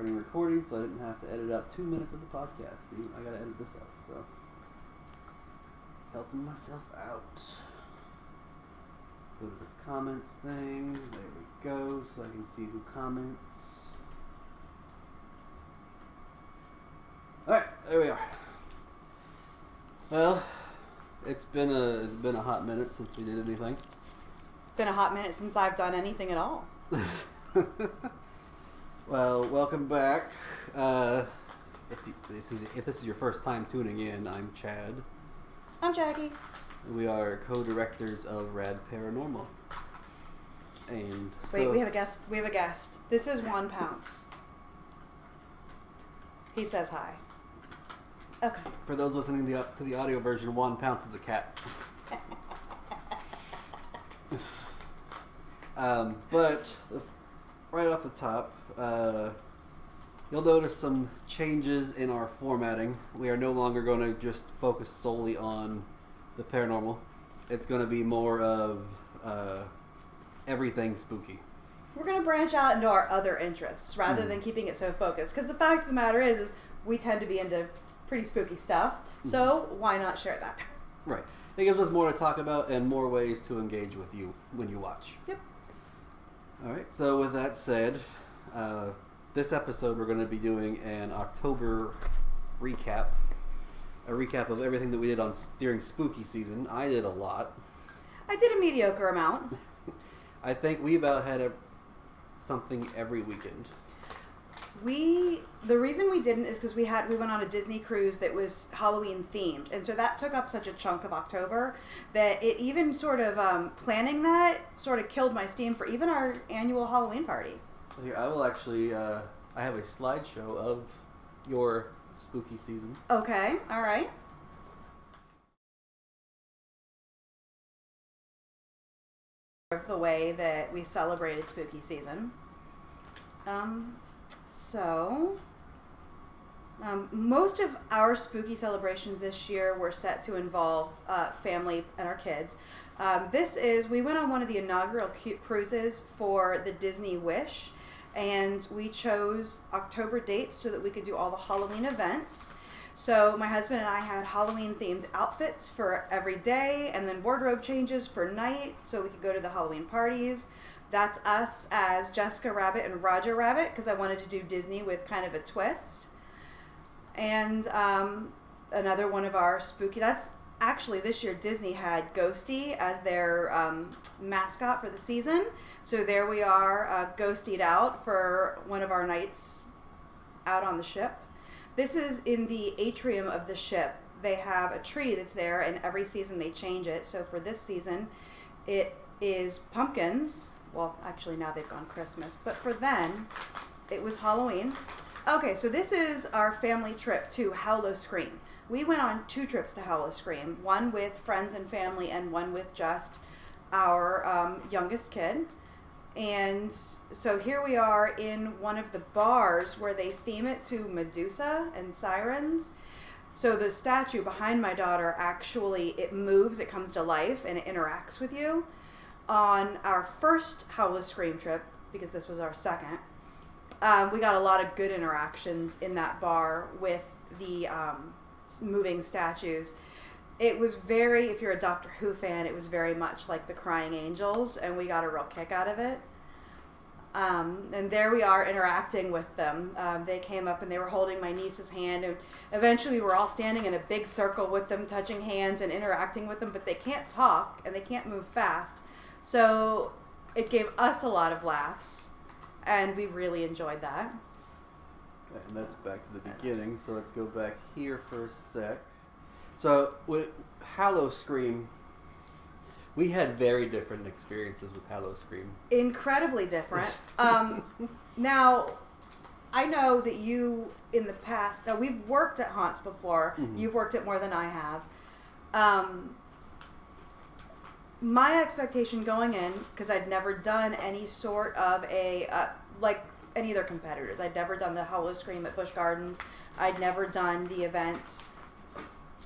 starting recording, so I didn't have to edit out 2 minutes of the podcast. See, I gotta edit this out, so helping myself out. Go to the comments thing. There we go, so I can see who comments. All right, there we are. Well, it's been a hot minute since we did anything. It's been a hot minute since I've done anything at all. Well, welcome back. If this is your first time tuning in, I'm Chad. I'm Jackie. We are co-directors of Rad Paranormal. And wait, we have a guest. We have a guest. This is Juan Pounce. He says hi. Okay. For those listening to the audio version, Juan Pounce is a cat. But right off the top, you'll notice some changes in our formatting. We are no longer going to just focus solely on the paranormal. It's going to be more of everything spooky. We're going to branch out into our other interests rather than keeping it so focused. Because the fact of the matter is we tend to be into pretty spooky stuff. So why not share that? Right. It gives us more to talk about and more ways to engage with you when you watch. Yep. All right. So with that said, this episode we're going to be doing an October recap. A recap of everything that we did during spooky season. I did a lot. I did a mediocre amount. I think we about had something every weekend. The reason we didn't is because we went on a Disney cruise that was Halloween themed, and so that took up such a chunk of October that it even sort of planning that sort of killed my steam for even our annual Halloween party. Here, I will actually. I have a slideshow of your spooky season. Okay, all right. Of the way that we celebrated spooky season. Most of our spooky celebrations this year were set to involve family and our kids. We went on one of the inaugural cruises for the Disney Wish, and we chose October dates so that we could do all the Halloween events. So my husband and I had Halloween-themed outfits for every day, and then wardrobe changes for night so we could go to the Halloween parties. That's us as Jessica Rabbit and Roger Rabbit, because I wanted to do Disney with kind of a twist. And another one of our spooky... That's actually, this year Disney had Ghosty as their mascot for the season. So there we are, ghostied out for one of our nights out on the ship. This is in the atrium of the ship. They have a tree that's there, and every season they change it. So for this season, it is pumpkins. Well, actually now they've gone Christmas. But for then, it was Halloween. Okay, so this is our family trip to Howl-O-Scream. We went on 2 trips to Howl-O-Scream. One with friends and family, and one with just our youngest kid. And so here we are in one of the bars where they theme it to Medusa and sirens. So the statue behind my daughter actually, it moves, it comes to life, and it interacts with you. On our first Howl-O-Scream trip, because this was our second, we got a lot of good interactions in that bar with the moving statues. It was if you're a Doctor Who fan, it was very much like the Crying Angels, and we got a real kick out of it. And there we are interacting with them. They came up and they were holding my niece's hand, and eventually we were all standing in a big circle with them, touching hands and interacting with them, but they can't talk and they can't move fast. So it gave us a lot of laughs, and we really enjoyed that. And that's back to the beginning, so let's go back here for a sec. So, with Howl-O-Scream, we had very different experiences with Howl-O-Scream. Incredibly different. Now, I know that you, in the past, we've worked at haunts before. Mm-hmm. You've worked at more than I have. My expectation going in, because I'd never done any sort of like any of their competitors. I'd never done the Howl-O-Scream at Busch Gardens. I'd never done the events.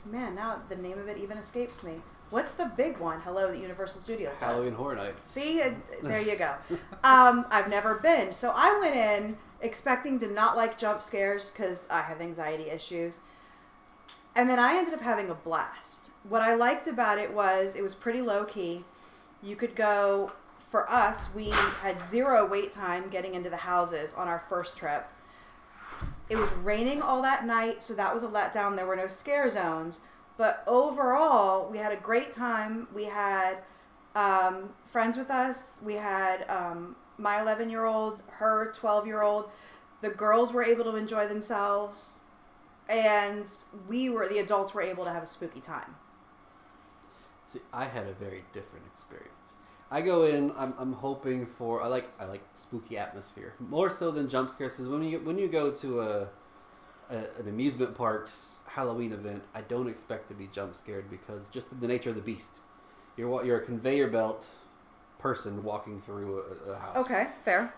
Man, now the name of it even escapes me. What's the big one? Hello, that Universal Studios does. Halloween Horror Nights. See, there you go. I've never been. So I went in expecting to not like jump scares because I have anxiety issues. And then I ended up having a blast. What I liked about it was pretty low key. You could go, for us, we had 0 wait time getting into the houses on our first trip. It was raining all that night, so that was a letdown. There were no scare zones. But overall, we had a great time. We had friends with us. We had my 11-year-old, her 12-year-old. The girls were able to enjoy themselves. And the adults were able to have a spooky time. See, I had a very different experience. I go in, I'm hoping for, I like spooky atmosphere. More so than jump scares, because when you go to an amusement park's Halloween event, I don't expect to be jump scared because just the nature of the beast. You're a conveyor belt person walking through a house. Okay, fair.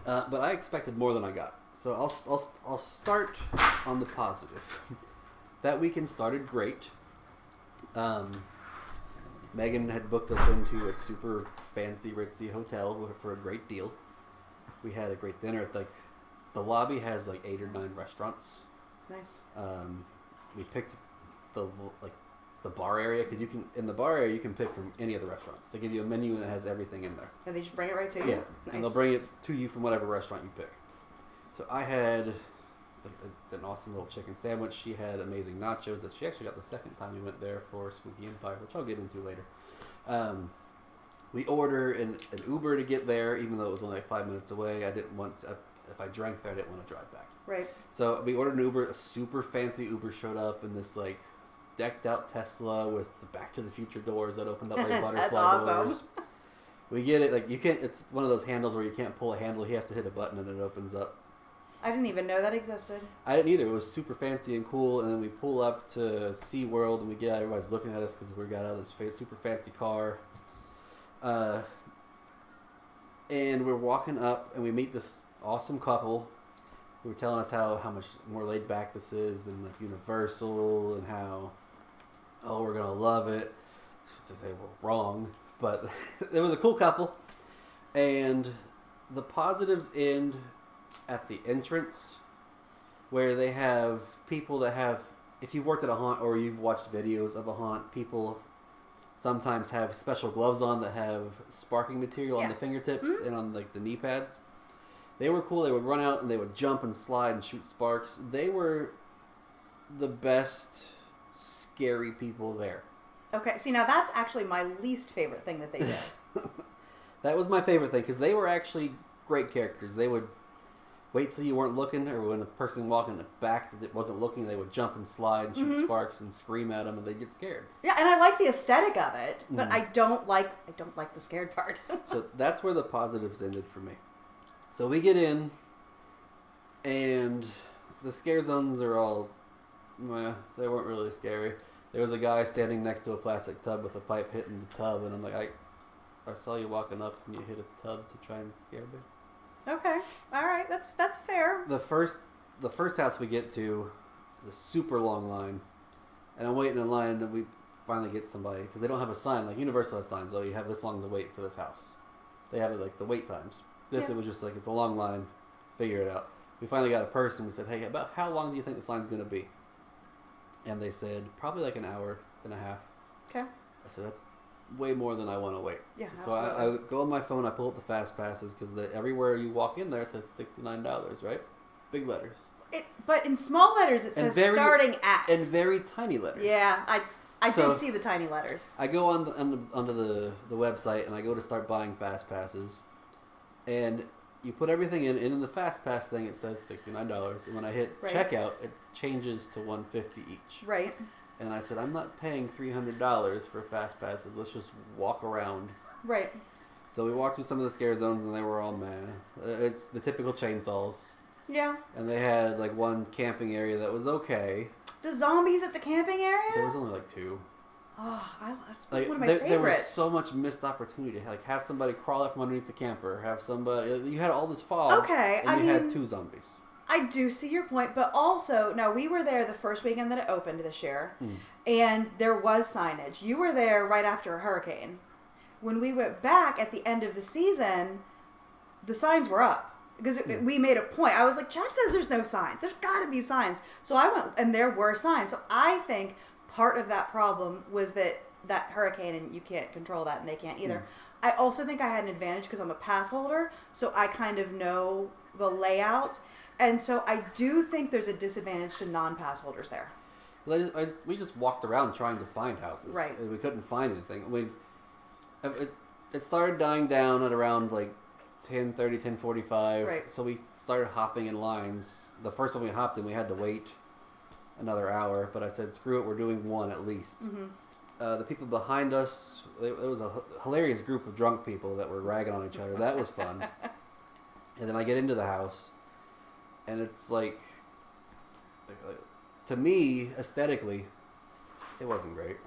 But I expected more than I got. So I'll start on the positive. That weekend started great. Megan had booked us into a super fancy, ritzy hotel for a great deal. We had a great dinner. The lobby has 8 or 9 restaurants. Nice. We picked the bar area because in the bar area you can pick from any of the restaurants. They give you a menu that has everything in there. And they just bring it right to you? Yeah, Nice. and they'll bring it to you from whatever restaurant you pick. So I had an awesome little chicken sandwich. She had amazing nachos that she actually got the second time we went there for Spooky Empire, which I'll get into later. We order an Uber to get there, even though it was only 5 minutes away. I didn't want to, if I drank there, I didn't want to drive back. Right. So we ordered an Uber. A super fancy Uber showed up in this decked out Tesla with the Back to the Future doors that opened up like butterfly That's awesome. doors. We get it. You can't. It's one of those handles where you can't pull a handle. He has to hit a button and it opens up. I didn't even know that existed. I didn't either. It was super fancy and cool. And then we pull up to SeaWorld and we get out. Everybody's looking at us because we got out of this super fancy car. And we're walking up and we meet this awesome couple who were telling us how much more laid back this is than Universal and how, we're going to love it. They were wrong. But it was a cool couple. And the positives end at the entrance where they have people that have, if you've worked at a haunt or you've watched videos of a haunt, people sometimes have special gloves on that have sparking material on the fingertips and on the knee pads. They were cool. They would run out and they would jump and slide and shoot sparks. They were the best scary people there. Okay, see, now that's actually my least favorite thing that they did. That was my favorite thing because they were actually great characters. They would wait till you weren't looking, or when the person walking back that wasn't looking, they would jump and slide and shoot sparks and scream at them, and they'd get scared. Yeah, and I like the aesthetic of it, but I don't like the scared part. So that's where the positives ended for me. So we get in, and the scare zones are all, they weren't really scary. There was a guy standing next to a plastic tub with a pipe hitting the tub, and I'm like, I saw you walking up and you hit a tub to try and scare me. Okay, all right, that's fair. The first house we get to is a super long line, and I'm waiting in line, and we finally get somebody because they don't have a sign like Universal has signs. Oh, you have this long to wait for this house. They have it the wait times. It was just it's a long line. Figure it out. We finally got a person. We said, hey, about how long do you think this line's gonna be? And they said probably an hour and a half. Okay. I said that's way more than I want to wait. Yeah, so I go on my phone, I pull up the fast passes because everywhere you walk in there it says $69, right? Big letters. But in small letters it says starting at. And very tiny letters. Yeah, I did see the tiny letters. I go onto the website and I go to start buying fast passes, and you put everything in, and in the fast pass thing it says $69, and when I hit checkout it changes to $150 each. Right. And I said, I'm not paying $300 for fast passes. Let's just walk around. Right. So we walked through some of the scare zones, and they were all it's the typical chainsaws. Yeah. And they had one camping area that was okay. The zombies at the camping area? There was only 2. Oh, that's one of my favorites. There was so much missed opportunity. Have somebody crawl out from underneath the camper. Have somebody. You had all this fog. Okay, and you had 2 zombies. I do see your point, but also, now we were there the first weekend that it opened this year, and there was signage. You were there right after a hurricane. When we went back at the end of the season, the signs were up. Because we made a point. I was like, Chad says there's no signs. There's got to be signs. So I went, and there were signs. So I think part of that problem was that hurricane, and you can't control that, and they can't either. I also think I had an advantage because I'm a pass holder, so I kind of know the layout. And so I do think there's a disadvantage to non-pass holders there. We just walked around trying to find houses. Right. And we couldn't find anything. I mean, it started dying down at around like 10:30, 10:45. Right. So we started hopping in lines. The first one we hopped in, we had to wait another hour. But I said, screw it, we're doing one at least. Mm-hmm. The people behind us, it was a hilarious group of drunk people that were ragging on each other. That was fun. And then I get into the house, and it's like, to me, aesthetically, it wasn't great.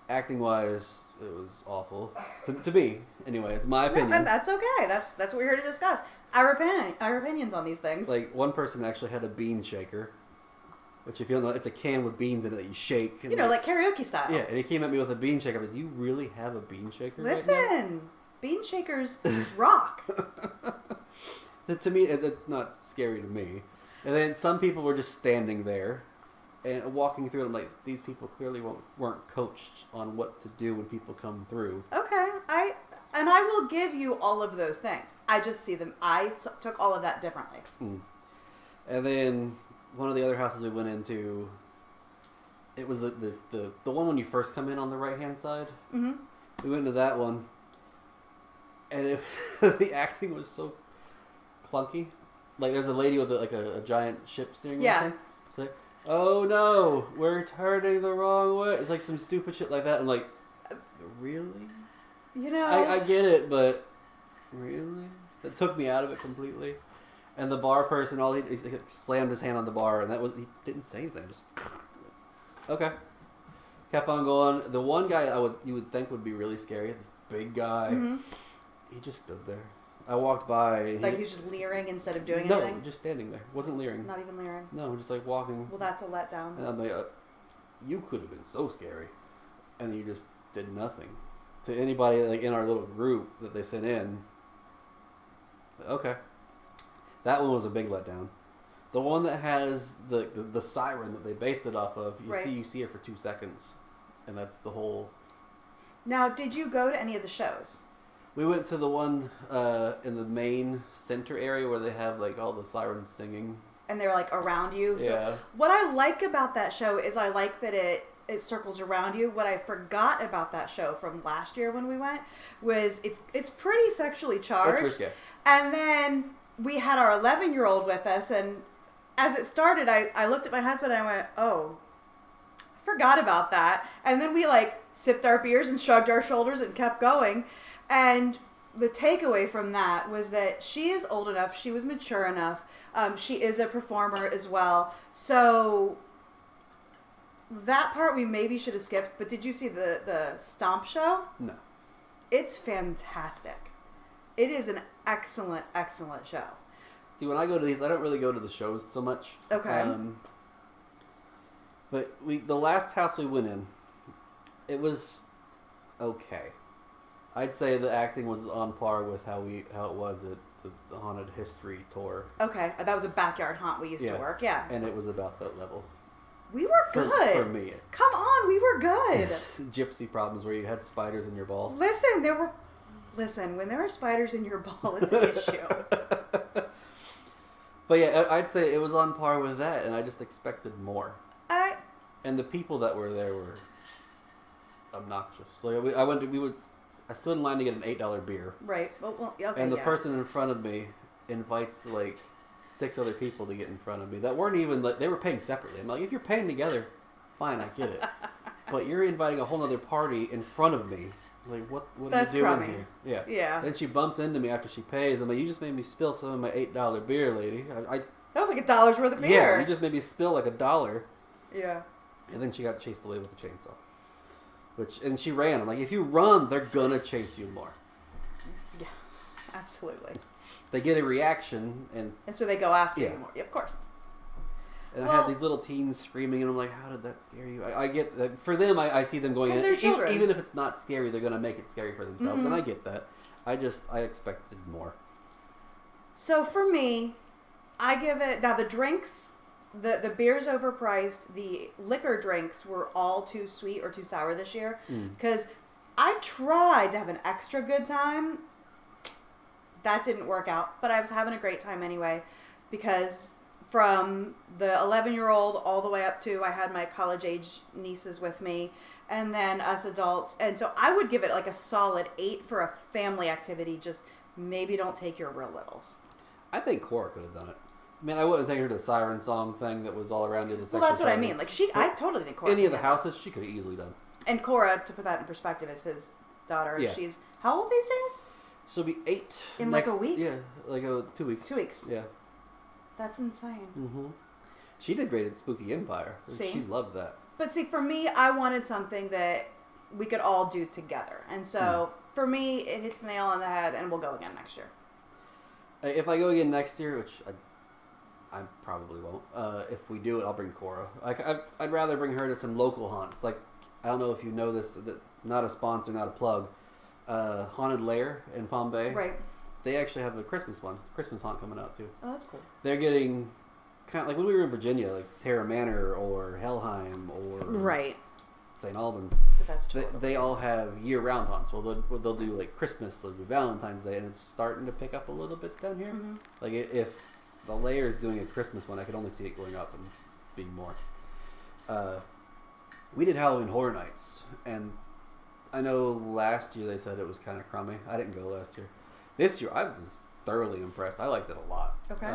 Acting-wise, it was awful. To me, anyway, it's my opinion. And that's okay. That's what we're here to discuss. Our opinions on these things. Like, one person actually had a bean shaker, which, if you don't know, it's a can with beans in it that you shake. You know, like karaoke style. Yeah, and he came at me with a bean shaker. But do you really have a bean shaker? Listen, right bean shakers rock. To me, it's not scary to me. And then some people were just standing there and walking through it. I'm like, these people clearly weren't coached on what to do when people come through. Okay, I will give you all of those things. I just see them. I took all of that differently. And then one of the other houses we went into, it was the one when you first come in on the right hand side. Mm-hmm. We went into that one, and the acting was so clunky. Like, there's a lady with a giant ship steering wheel thing. It's like, oh no, we're turning the wrong way. It's like some stupid shit like that. I'm like, really? You know, I get it, but really? That took me out of it completely. And the bar person, he slammed his hand on the bar, and he didn't say anything. Just okay, kept on going. The one guy you would think would be really scary, this big guy, he just stood there. I walked by. And he was just leering instead of doing no, anything? No, just standing there. Wasn't leering. Not even leering? No, just like walking. Well, that's a letdown. And I'm like, you could have been so scary. And you just did nothing. To anybody like in our little group that they sent in, okay. That one was a big letdown. The one that has the siren that they based it off of, you see it for 2 seconds. And that's the whole... Now, did you go to any of the shows? We went to the one in the main center area where they have like all the sirens singing. And they're like around you. So yeah. What I like about that show is I like that it circles around you. What I forgot about that show from last year when we went was it's pretty sexually charged. That's risque. And then we had our 11-year-old with us, and as it started, I looked at my husband and I went, oh, I forgot about that. And then we like sipped our beers and shrugged our shoulders and kept going. And the takeaway from that was that she is old enough, she was mature enough, she is a performer as well. So that part we maybe should have skipped, but did you see the Stomp show? No. It's fantastic. It is an excellent, excellent show. See, when I go to these, I don't really go to the shows so much. Okay. But the last house we went in, it was okay. I'd say the acting was on par with how it was at the Haunted History tour. Okay, that was a backyard haunt we used to work. Yeah. And it was about that level. We were good. For me. Come on, we were good. Gypsy problems where you had spiders in your ball. Listen, when there are spiders in your ball, it's an issue. But yeah, I'd say it was on par with that, and I just expected more. And the people that were there were obnoxious. Like I stood in line to get an $8 beer. Right. Well, okay, and the person in front of me invites like 6 other people to get in front of me that weren't even like, they were paying separately. I'm like, if you're paying together, fine, I get it. But you're inviting a whole other party in front of me. Like, what That's are you doing crummy. here? Yeah. Yeah. Then she bumps into me after she pays. I'm like, you just made me spill some of my $8 beer, lady. That was like $1 worth of beer. Yeah, you just made me spill like $1. Yeah. And then she got chased away with a chainsaw. And she ran. I'm like, if you run, they're gonna chase you more. Yeah, absolutely. They get a reaction, and so they go after you more. Yeah, of course. And I had these little teens screaming, and I'm like, how did that scare you? I get that. For them, I see them going in. They're children. Even if it's not scary, they're gonna make it scary for themselves, Mm-hmm. and I get that. I expected more. So for me, I give it, now the drinks, the beer's overpriced. The liquor drinks were all too sweet or too sour this year. Because I tried to have an extra good time. That didn't work out. But I was having a great time anyway. Because from the 11-year-old all the way up to, I had my college-age nieces with me. And then us adults. And so I would give it like a solid 8 for a family activity. Just maybe don't take your real littles. I think Cora could have done it. I mean, I wouldn't take her to the siren song thing that was all around you. Well, that's what I mean. Like I totally think Cora. Any of the houses, she could have easily done. And Cora, to put that in perspective, is his daughter. Yeah. She's how old these days? She'll be 8 in like a week. Yeah, like 2 weeks. 2 weeks. Yeah. That's insane. Mm-hmm. She did great at Spooky Empire. See? She loved that. But see, for me, I wanted something that we could all do together, and so for me, it hits the nail on the head, and we'll go again next year. If I go again next year, which I probably won't. If we do it, I'll bring Cora. I'd rather bring her to some local haunts. Like, I don't know if you know this, not a sponsor, not a plug. Haunted Lair in Palm Bay. Right. They actually have a Christmas haunt coming out too. Oh, that's cool. They're getting kind of like when we were in Virginia, like Terra Manor or Helheim or right. St. Albans. But that's totally they all have year-round haunts. Well, they'll do like Christmas, they'll do Valentine's Day, and it's starting to pick up a little bit down here. Mm-hmm. Like if the Lair is doing a Christmas one, I could only see it going up and being more. We did Halloween Horror Nights, and I know last year they said it was kind of crummy. I didn't go last year. This year, I was thoroughly impressed. I liked it a lot. Okay.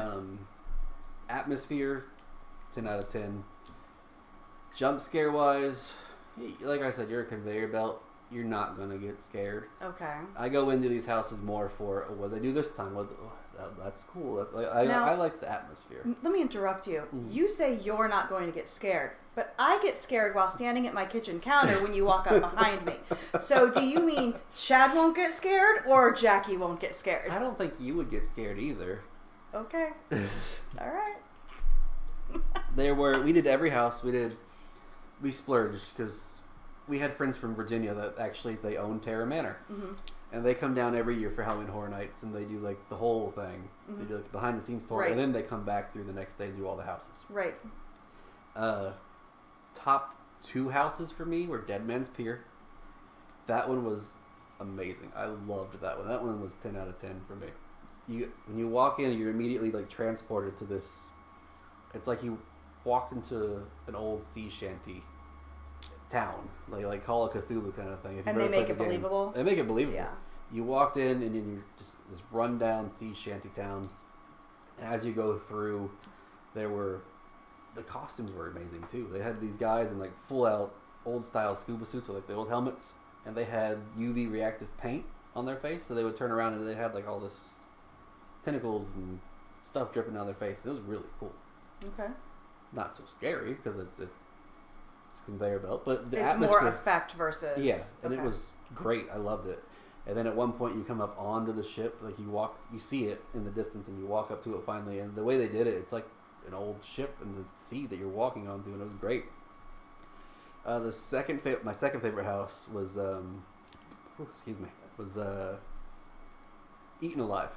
Atmosphere, 10 out of 10. Jump scare wise, like I said, you're a conveyor belt. You're not going to get scared. Okay. I go into these houses more for, what did I do this time? That's cool. I like the atmosphere. Let me interrupt you. You say you're not going to get scared, but I get scared while standing at my kitchen counter when you walk up behind me. So do you mean Chad won't get scared or Jackie won't get scared? I don't think you would get scared either. Okay. All right. We did every house. We splurged because we had friends from Virginia that actually they own Terra Manor. Mm-hmm. And they come down every year for Halloween Horror Nights, and they do like the whole thing. Mm-hmm. They do like the behind the scenes tour, right. And then they come back through the next day and do all the houses. Right. Top 2 houses for me were Dead Man's Pier. That one was amazing. I loved that one. That one was 10 out of 10 for me. When you walk in, you're immediately like transported to this. It's like you walked into an old sea shanty town, like Call of Cthulhu kind of thing. And they make it believable? They make it believable. Yeah. You walked in and then you're just this rundown sea shanty town. And as you go through, the costumes were amazing too. They had these guys in like full out old style scuba suits with like the old helmets, and they had UV reactive paint on their face, so they would turn around and they had like all this tentacles and stuff dripping down their face. It was really cool. Okay. Not so scary because it's conveyor belt, but the it's atmosphere, more effect versus and it was great. I loved it. And then at one point you come up onto the ship, like you see it in the distance, and you walk up to it finally. And the way they did it, it's like an old ship in the sea that you're walking onto, and it was great. My second favorite house was Eaten Alive.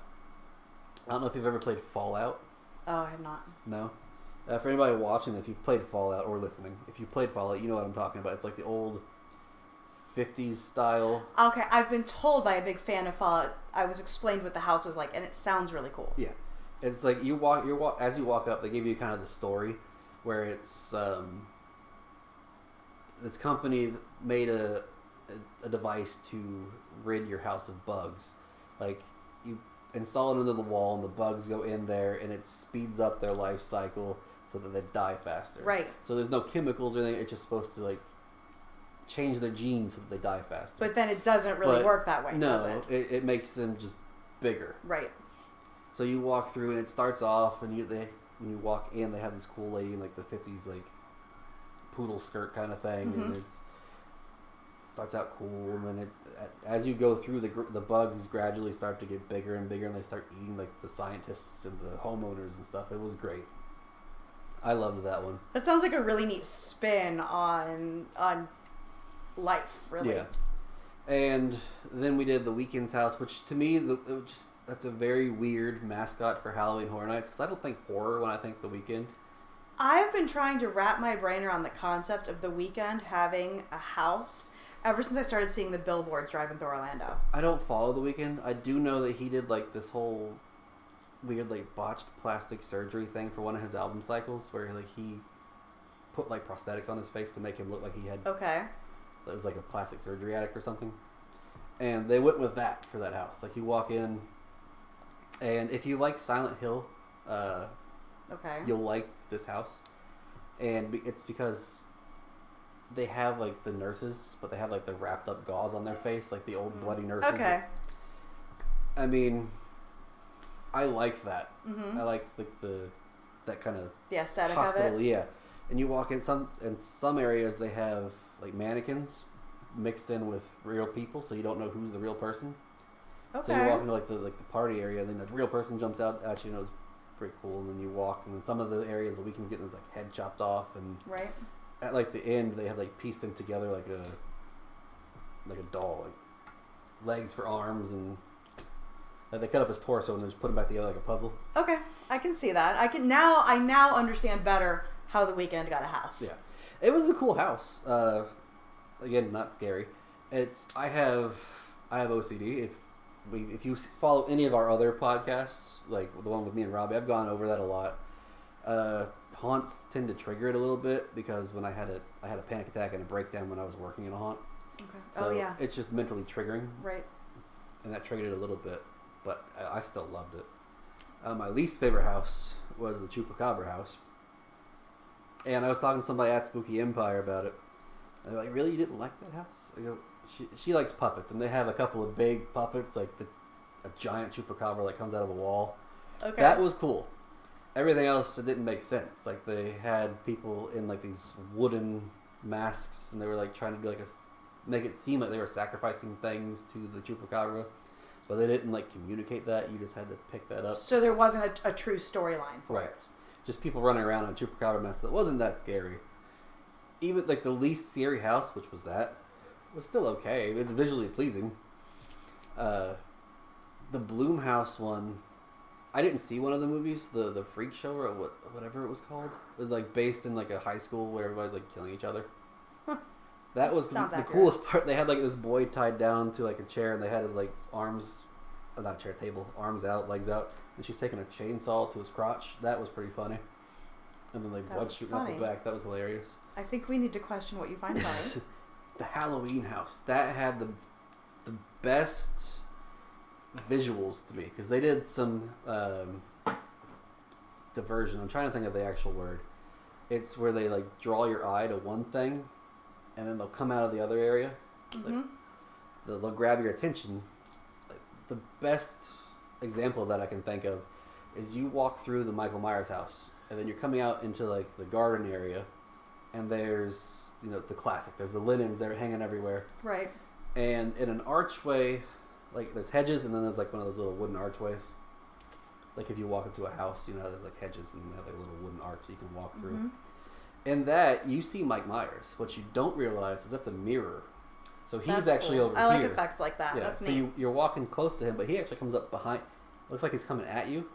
I don't know if you've ever played Fallout. Oh, I have not. No. For anybody watching, if you've played Fallout or listening, if you played Fallout, you know what I'm talking about. It's like the old 50s style. Okay, I've been told by a big fan of Fallout. I was explained what the house was like, and it sounds really cool. Yeah, it's like as you walk up, they give you kind of the story, where it's this company made a device to rid your house of bugs. Like you install it into the wall, and the bugs go in there, and it speeds up their life cycle so that they die faster. Right. So there's no chemicals or anything. It's just supposed to like change their genes so that they die faster. But then it doesn't really work that way, does it? No, it makes them just bigger. Right. So you walk through, and it starts off, and when you walk in, they have this cool lady in like the 50s, like poodle skirt kind of thing, mm-hmm. and it starts out cool, and then as you go through, the bugs gradually start to get bigger and bigger, and they start eating like the scientists and the homeowners and stuff. It was great. I loved that one. That sounds like a really neat spin on life, really. Yeah. And then we did the Weekend's house, which to me, that's a very weird mascot for Halloween Horror Nights, because I don't think horror when I think The Weekend. I've been trying to wrap my brain around the concept of The Weekend having a house ever since I started seeing the billboards driving through Orlando. I don't follow The Weekend. I do know that he did like this whole weird like botched plastic surgery thing for one of his album cycles, where like he put like prosthetics on his face to make him look like he had. Okay. It was like a plastic surgery addict or something. And they went with that for that house. Like you walk in, and if you like Silent Hill, okay, you'll like this house. And it's because they have like the nurses, but they have like the wrapped up gauze on their face, like the old bloody nurses. Okay. I mean, I like that. Mm-hmm. I like that kind of the aesthetic hospital, of it. yeah. And you walk in some areas they have like mannequins mixed in with real people, so you don't know who's the real person. Okay. So you walk into like the party area, and then the real person jumps out at you, and it's pretty cool. And then you walk, and then some of the areas the Weekend's getting his like head chopped off, and right at like the end they have like pieced him together like a doll, like legs for arms, and like, they cut up his torso and then just put him back together like a puzzle. Okay, I can see that. I now understand better how The Weekend got a house. Yeah, it was a cool house. Again, not scary. I have OCD. If you follow any of our other podcasts, like the one with me and Robbie, I've gone over that a lot. Haunts tend to trigger it a little bit because when I had a panic attack and a breakdown when I was working in a haunt. Okay. So oh yeah. it's just mentally triggering. Right. And that triggered it a little bit, but I still loved it. My least favorite house was the Chupacabra house. And I was talking to somebody at Spooky Empire about it. And they're like, really? You didn't like that house? I go, she likes puppets. And they have a couple of big puppets, like a giant Chupacabra that comes out of a wall. Okay. That was cool. Everything else, it didn't make sense. Like, they had people in, like, these wooden masks. And they were, like, trying to do, like, make it seem like they were sacrificing things to the Chupacabra. But they didn't, like, communicate that. You just had to pick that up. So there wasn't a true storyline for right. it. Just people running around in a Chupacabra mess that wasn't that scary. Even, like, the least scary house, which was that, was still okay. It was visually pleasing. The Bloomhouse one, I didn't see one of the movies, the Freak Show or whatever it was called. It was, like, based in, like, a high school where everybody's, like, killing each other. Huh. That was Sounds the accurate. coolest part. They had, like, this boy tied down to, like, a chair, and they had his, like, arms, not chair, table, arms out, legs out, and she's taking a chainsaw to his crotch. That was pretty funny. And then, like, blood shooting out the back. That was hilarious. I think we need to question what you find funny. The Halloween house. That had the best visuals to me. Because they did some diversion. I'm trying to think of the actual word. It's where they, like, draw your eye to one thing, and then they'll come out of the other area. Mm-hmm. Like, they'll grab your attention. The best example that I can think of is you walk through the Michael Myers house, and then you're coming out into, like, the garden area, and there's, you know, the classic. There's the linens that are hanging everywhere. Right. And in an archway, like, there's hedges, and then there's, like, one of those little wooden archways. Like, if you walk into a house, you know, there's, like, hedges, and they have, like, a little wooden arch you can walk through. Mm-hmm. In that, you see Mike Myers. What you don't realize is that's a mirror. So he's That's actually cool. over I here. like effects like that. Yeah, That's so neat. you're walking close to him, but he actually comes up behind. Looks like he's coming at you,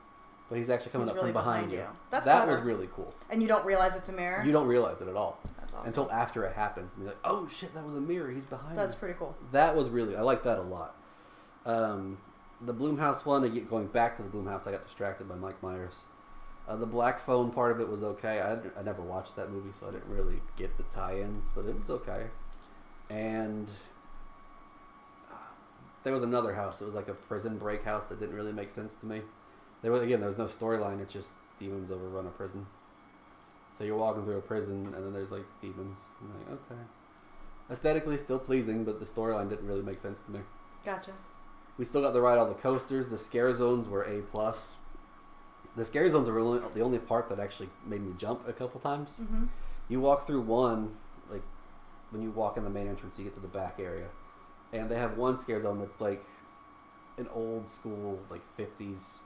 but he's actually coming He's up really from behind you. That's that clever. was really cool. And you don't realize it's a mirror? You don't realize it at all. That's awesome. Until after it happens, and you're like, "Oh shit, that was a mirror. He's behind me." That's pretty cool. That was really. I like that a lot. The Bloomhouse one. Going back to the Bloomhouse, I got distracted by Mike Myers. The Black Phone part of it was okay. I never watched that movie, so I didn't really get the tie-ins, but it was okay. And there was another house. It was like a prison break house that didn't really make sense to me. There was no storyline. It's just demons overrun a prison. So you're walking through a prison, and then there's, like, demons. I'm like, okay. Aesthetically, still pleasing, but the storyline didn't really make sense to me. Gotcha. We still got to ride all the coasters. The scare zones were A+. The scare zones are really the only part that actually made me jump a couple times. Mm-hmm. You walk through one, like, when you walk in the main entrance, you get to the back area. And they have one scare zone that's, like, an old school, like, 50s,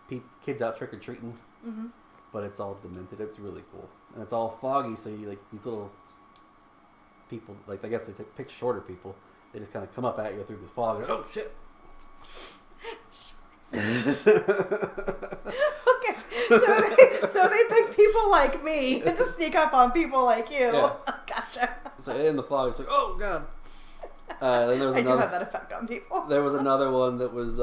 kids out trick-or-treating. Mm-hmm. But it's all demented. It's really cool. And it's all foggy, so you, like, these little people, like, I guess they pick shorter people. They just kind of come up at you through the fog. And, oh shit! Okay, so they pick people like me to sneak up on people like you. Yeah. Gotcha. So in the fog, it's like, oh god. Then there was I do another. have that effect on people. There was another one that was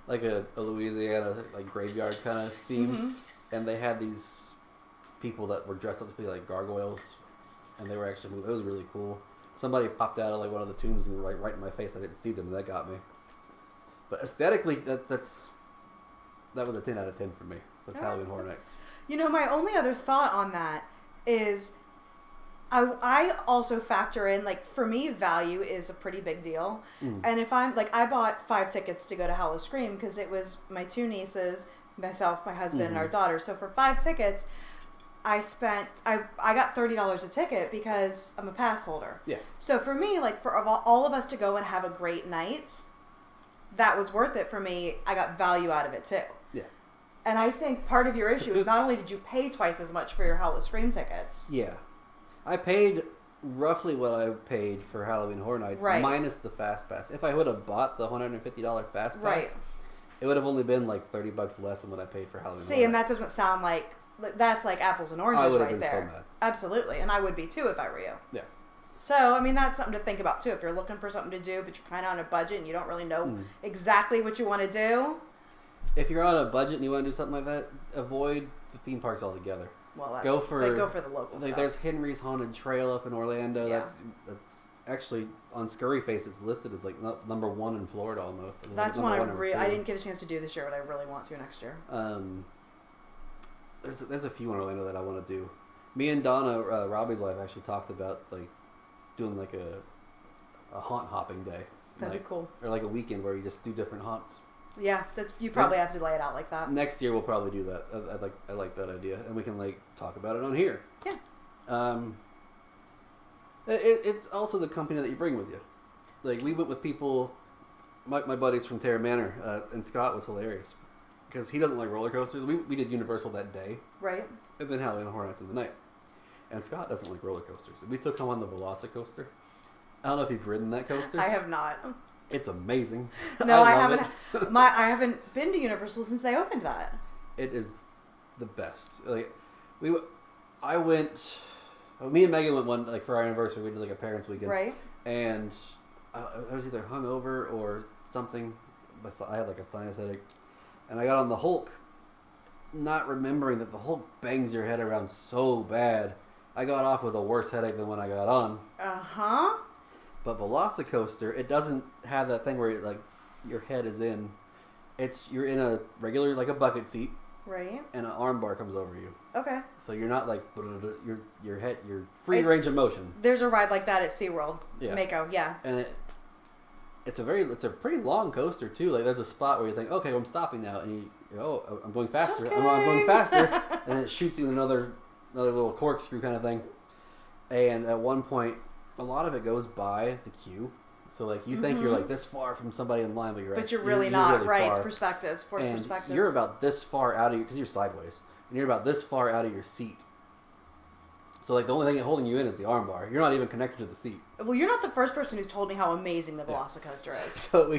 like a Louisiana like graveyard kind of theme, and they had these people that were dressed up to be like gargoyles, and they were actually it was really cool. Somebody popped out of like one of the tombs and right in my face. I didn't see them, and that got me. But aesthetically, that was a 10 out of 10 for me. Was Halloween Horror Nights. You know, my only other thought on that is I also factor in, like, for me, value is a pretty big deal. And if I'm, like, I bought 5 tickets to go to Hallow Scream because it was my 2 nieces, myself, my husband, and our daughter. So for 5 tickets, I got $30 a ticket because I'm a pass holder. Yeah. So for me, like, for all of us to go and have a great night, that was worth it for me. I got value out of it, too. Yeah. And I think part of your issue is not only did you pay twice as much for your Hallow Scream tickets. Yeah. I paid roughly what I paid for Halloween Horror Nights, minus the Fast Pass. If I would have bought the $150 Fast Pass, it would have only been like $30 less than what I paid for Halloween Horror Nights. And that doesn't sound like... That's like apples and oranges right there. So mad. Absolutely. And I would be, too, if I were you. Yeah. So, I mean, that's something to think about, too. If you're looking for something to do, but you're kind of on a budget and you don't really know exactly what you want to do. If you're on a budget and you want to do something like that, avoid the theme parks altogether. Well, that's go for the local like stuff. There's Henry's Haunted Trail up in Orlando. Yeah. That's actually on Scurryface. It's listed as like number 1 in Florida almost. That's like one I didn't get a chance to do this year, but I really want to next year. There's a few in Orlando that I want to do. Me and Donna, Robbie's wife, actually talked about like doing like a haunt hopping day. That'd be cool. Or like a weekend where you just do different haunts. Yeah, you probably have to lay it out like that. Next year we'll probably do that. I like that idea, and we can like talk about it on here. Yeah. It's also the company that you bring with you. Like we went with people. My buddies from Terra Manor, and Scott was hilarious because he doesn't like roller coasters. We did Universal that day, right? And then Halloween Horror Nights in the night. And Scott doesn't like roller coasters. We took him on the Velocicoaster. I don't know if you've ridden that coaster. I have not. It's amazing. No, I haven't. I haven't been to Universal since they opened that. It is the best. Like I went. Me and Megan went one like for our anniversary. We did like a parents' weekend, right? And I was either hungover or something. I had like a sinus headache, and I got on the Hulk, not remembering that the Hulk bangs your head around so bad. I got off with a worse headache than when I got on. But Velocicoaster, it doesn't have that thing where like your head is in. You're in a regular like a bucket seat, right? And an arm bar comes over you. Okay. So you're not like your head, you're free range of motion. There's a ride like that at SeaWorld, yeah. Mako, yeah. And it's a pretty long coaster too. Like there's a spot where you think, okay, well, I'm stopping now, and I'm going faster. I'm going faster, and then it shoots you another little corkscrew kind of thing. And at one point, a lot of it goes by the queue. So like you think you're like this far from somebody in line, but you're really not. really right? far. It's perspectives. Forced perspectives. You're about this far out of because you're sideways, and you're about this far out of your seat. So like the only thing holding you in is the arm bar. You're not even connected to the seat. Well, you're not the first person who's told me how amazing the Velocicoaster is. So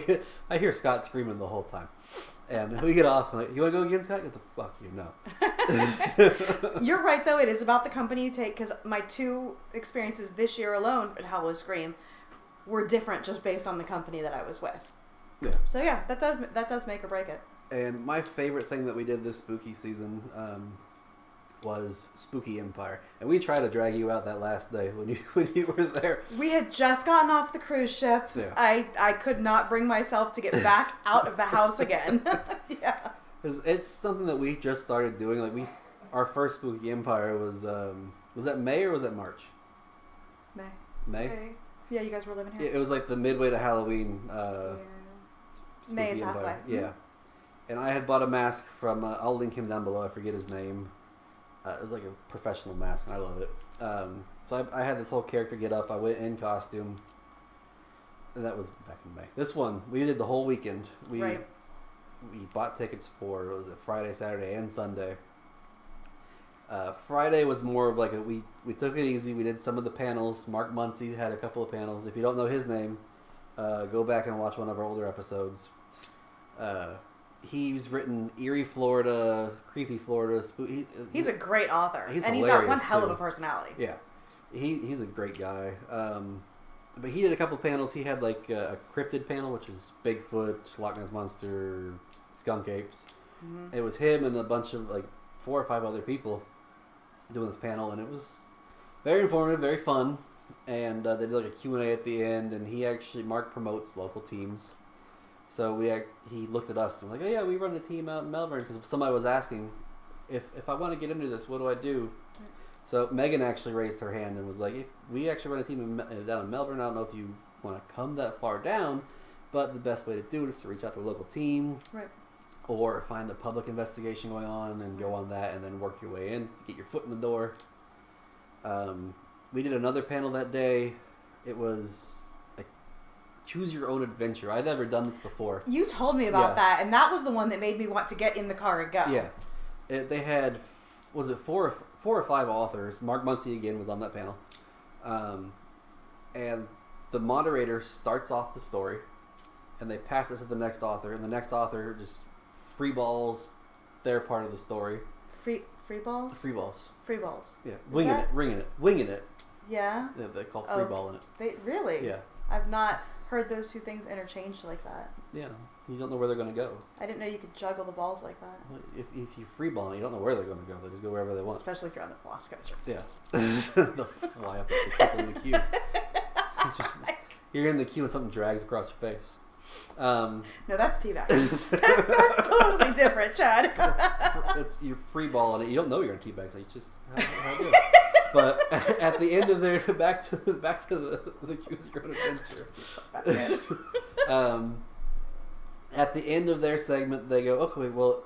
I hear Scott screaming the whole time, and we get off. I'm like, you want to go again, Scott? Get the fuck you, no. You're right though. It is about the company you take because my 2 experiences this year alone at Hallow Scream were different just based on the company that I was with. Yeah. So yeah, that does make or break it. And my favorite thing that we did this spooky season was Spooky Empire, and we tried to drag you out that last day when you were there. We had just gotten off the cruise ship. Yeah. I could not bring myself to get back out of the house again. Yeah. It's something that we just started doing. Like our first Spooky Empire was that May or was that March? May. Okay. Yeah, you guys were living here. It was like the midway to Halloween. May is Empire. halfway. Yeah. And I had bought a mask from. I'll link him down below. I forget his name. It was like a professional mask, and I love it. So I had this whole character get up. I went in costume. And that was back in May. This one, we did the whole weekend. We bought tickets for, what was it, Friday, Saturday, and Sunday. Friday was more of like we took it easy. We did some of the panels. Mark Muncy had a couple of panels. If you don't know his name, go back and watch one of our older episodes. He's written Eerie, Florida, Creepy Florida. He's a great author, and he's got one hell of a personality. Yeah, he's a great guy. But he did a couple panels. He had like a cryptid panel, which is Bigfoot, Loch Ness Monster, skunk apes. Mm-hmm. It was him and a bunch of like 4 or 5 other people doing this panel, and it was very informative, very fun. And they did like a Q&A at the end, and Mark promotes local teams. So he looked at us and was like, oh yeah, we run a team out in Melbourne, because somebody was asking, if I want to get into this, what do I do? So Megan actually raised her hand and was like, we actually run a team down in Melbourne. I don't know if you want to come that far down, but the best way to do it is to reach out to a local team. Right. Or find a public investigation going on and go on that and then work your way in, get your foot in the door. We did another panel that day. It was like choose your own adventure. I'd never done this before. You told me about that, and that was the one that made me want to get in the car and go. Yeah. They had, was it 4 or 5 authors. Mark Muncy again was on that panel. And the moderator starts off the story, and they pass it to the next author, and the next author just free balls their part of the story. Free balls? Free balls. Free balls. Yeah. Winging it. Yeah? Yeah, they call free balling it. Really? Yeah. I've not heard those two things interchanged like that. Yeah. You don't know where they're going to go. I didn't know you could juggle the balls like that. Well, if you free ball it, you don't know where they're going to go. They just go wherever they want. Especially if you're on the Velocicoaster. Yeah. They'll fly up at the people in the queue. You're in the queue and something drags across your face. No, that's teabag. that's totally different, Chad. You're free balling it. You don't know you're in teabag, so it's just how it goes. But at the end of their back to the choose your own adventure. At the end of their segment, they go, okay, well,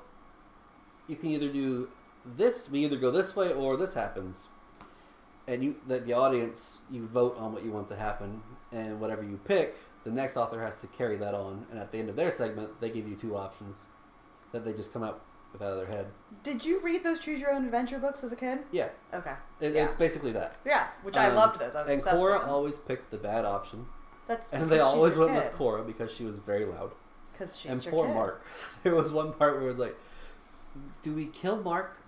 you can either do this. We either go this way or this happens. And the audience, you vote on what you want to happen, and whatever you pick, the next author has to carry that on. And at the end of their segment, they give you 2 options that they just come up with out of their head. Did you read those Choose Your Own Adventure books as a kid? Yeah. Okay. It's basically that. Yeah, which I loved those. I was obsessed with them. And Cora always picked the bad option. And they always went with Cora because she was very loud. Because she's and your poor kid. Mark. There was one part where it was like, do we kill Mark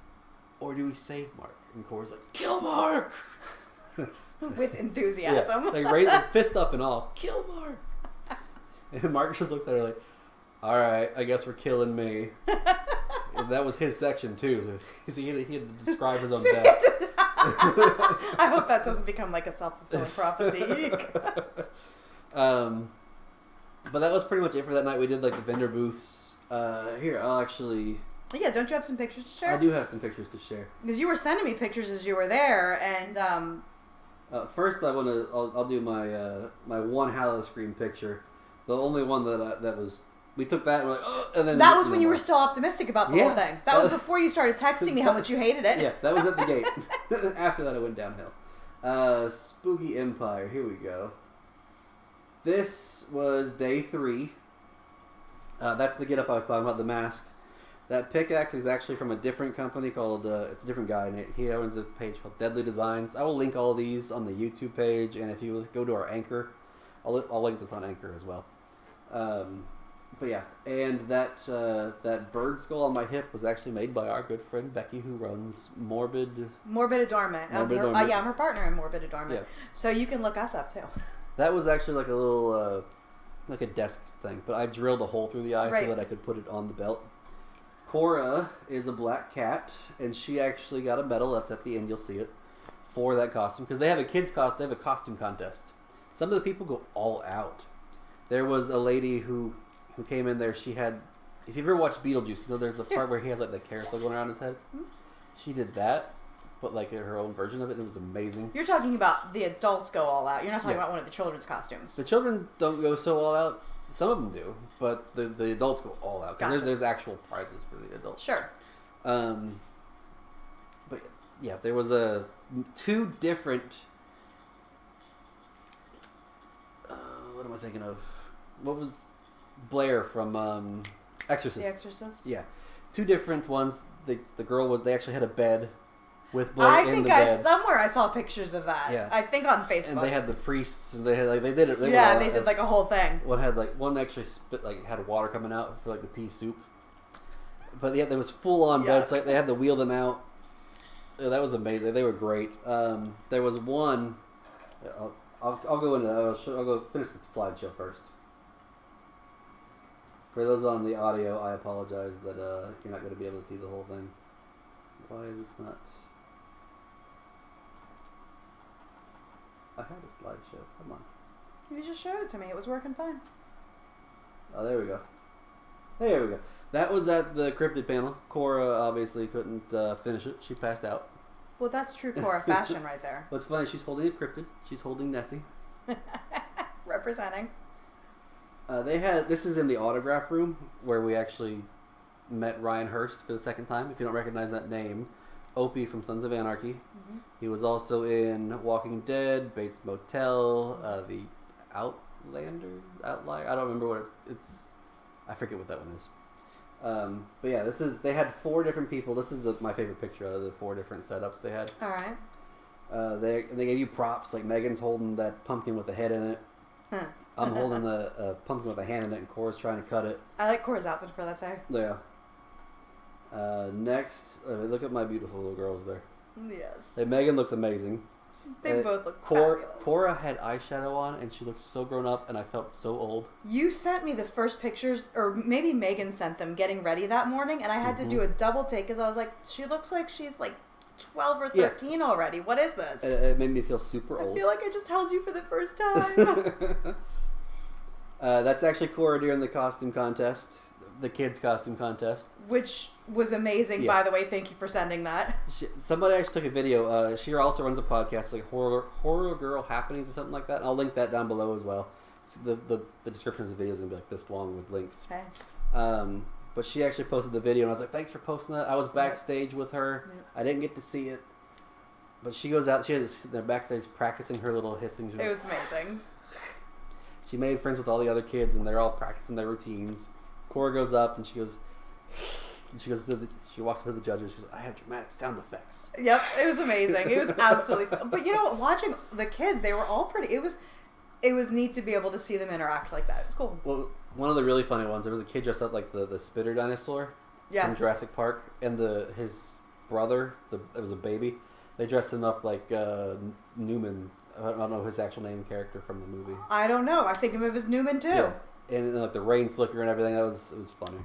or do we save Mark? And Cora's like, kill Mark! With enthusiasm. Yeah, like raise fist up and all, kill Mark! And Mark just looks at her like, all right, I guess we're killing me. And that was his section too, so he had to describe his own death. I hope that doesn't become like a self-fulfilling prophecy. But that was pretty much it for that night. We did like the vendor booths. Here, I'll actually... Yeah, don't you have some pictures to share? I do have some pictures to share. Because you were sending me pictures as you were there, and... First, I'll do my one Hallow Scream picture. The only one that was... We took that and we're like, oh, and then... That was when you were still optimistic about the whole thing. That was before you started texting me how much you hated it. Yeah, that was at the gate. After that, it went downhill. Spooky Empire. Here we go. This was day 3. That's the get-up I was talking about, the mask. That pickaxe is actually from a different company called, it's a different guy, and he owns a page called Deadly Designs. I will link all of these on the YouTube page, and if you go to our Anchor, I'll link this on Anchor as well. But yeah, and that bird skull on my hip was actually made by our good friend Becky, who runs Morbid Adornment. Yeah, I'm her partner in Morbid Adornment. Yeah. So you can look us up too. That was actually like a little, like a desk thing, but I drilled a hole through the eye so that I could put it on the belt. Cora is a black cat, and she actually got a medal, that's at the end, you'll see it, for that costume. Because they have they have a costume contest. Some of the people go all out. There was a lady who came in there, she had, if you've ever watched Beetlejuice, you know there's a part where he has like the carousel going around his head? Mm-hmm. She did that, but like her own version of it, and it was amazing. You're talking about the adults go all out. You're not talking about one of the children's costumes. The children don't go so all out. Some of them do, but the adults go all out. Because there's actual prizes for the adults. Sure. But yeah, there was 2 different... what am I thinking of? What was Blair from Exorcist? The Exorcist? Yeah. 2 different ones. The girl they actually had a bed. with Blake I in think the bed. somewhere I saw pictures of that. Yeah. I think on Facebook. And they had the priests, and they did it. They did like a whole thing. One actually had water coming out for like the pea soup. But yeah, there was full on beds. Like they had to wheel them out. Yeah, that was amazing. They were great. There was one. I'll go into that. I'll go finish the slideshow first. For those on the audio, I apologize that you're not going to be able to see the whole thing. Why is this not? I had a slideshow. Come on. You just showed it to me. It was working fine. Oh, there we go. There we go. That was at the cryptid panel. Cora obviously couldn't finish it. She passed out. Well, that's true Cora fashion right there. What's funny, she's holding a cryptid. She's holding Nessie. Representing. This is in the autograph room where we actually met Ryan Hurst for the second time. If you don't recognize that name, Opie from Sons of Anarchy. Mm-hmm. He was also in Walking Dead, Bates Motel, the Outlier. I don't remember what it's. I forget what that one is. But yeah, they had 4 different people. This is my favorite picture out of the 4 different setups they had. All right. They gave you props, like Megan's holding that pumpkin with a head in it. Huh. I'm holding the pumpkin with a hand in it, and Cora's trying to cut it. I like Cora's outfit for that day. Yeah. Next, look at my beautiful little girls there. Yes. Hey, Megan looks amazing. They both look fabulous. Cora had eyeshadow on, and she looked so grown up, and I felt so old. You sent me the first pictures, or maybe Megan sent them, getting ready that morning, and I had to do a double take because I was like, she looks like she's like 12 or 13 already. What is this? It made me feel super old. I feel like I just held you for the first time. That's actually Cora during the costume contest, the kids' costume contest. Which was amazing, by the way. Thank you for sending that. Somebody actually took a video. She also runs a podcast, like Horror Girl Happenings or something like that. And I'll link that down below as well. The description of the video is going to be like this long with links. Okay. But she actually posted the video, and I was like, thanks for posting that. I was backstage with her. Yep. I didn't get to see it. But she goes out. They're backstage practicing her little hissing. It was amazing. She made friends with all the other kids, and they're all practicing their routines. Cora goes up, and she walks up to the judges. She goes, I have dramatic sound effects. Yep, it was amazing. It was absolutely fun. But you know what? Watching the kids, they were all pretty. It was neat to be able to see them interact like that. It was cool. Well, one of the really funny ones, there was a kid dressed up like the spitter dinosaur from Jurassic Park, and his brother, it was a baby, they dressed him up like Newman. I don't know his actual name character from the movie. I don't know. I think of him as Newman too. Yeah. And like the rain slicker and everything. It was funny.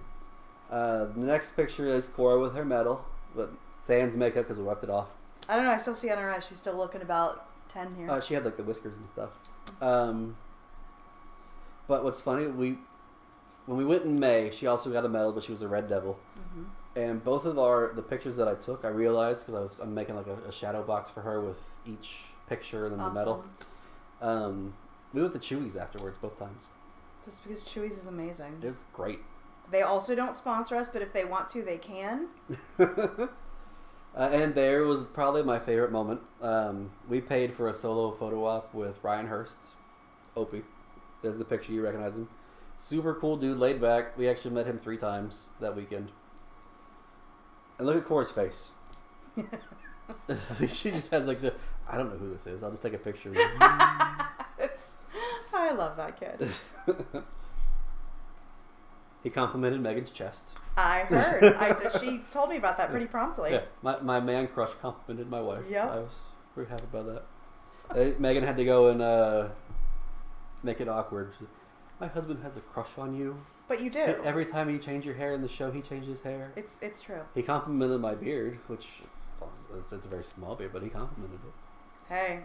The next picture is Cora with her medal, but sans makeup because we wiped it off. I don't know. I still see on her eyes. She's still looking about 10 here. She had like the whiskers and stuff. But what's funny, when we went in May, she also got a medal, but she was a Red Devil. Mm-hmm. And both of the pictures that I took, I realized because I'm making like a shadow box for her with each picture and then the medal. We went to Chewy's afterwards both times. Just because Chewy's is amazing. It was great. They also don't sponsor us, but if they want to, they can. And there was probably my favorite moment. We paid for a solo photo op with Ryan Hurst, Opie. There's the picture. You recognize him. Super cool dude, laid back. We actually met him 3 times that weekend. And look at Cora's face. She just has like I don't know who this is. I'll just take a picture. I love that kid. He complimented Megan's chest. I heard. She told me about that pretty promptly. Yeah, my man crush complimented my wife. Yep. I was very happy about that. Megan had to go and make it awkward. She said, my husband has a crush on you. But you do. Every time you change your hair in the show, he changes hair. It's true. He complimented my beard, which it's a very small beard, but he complimented it. Hey,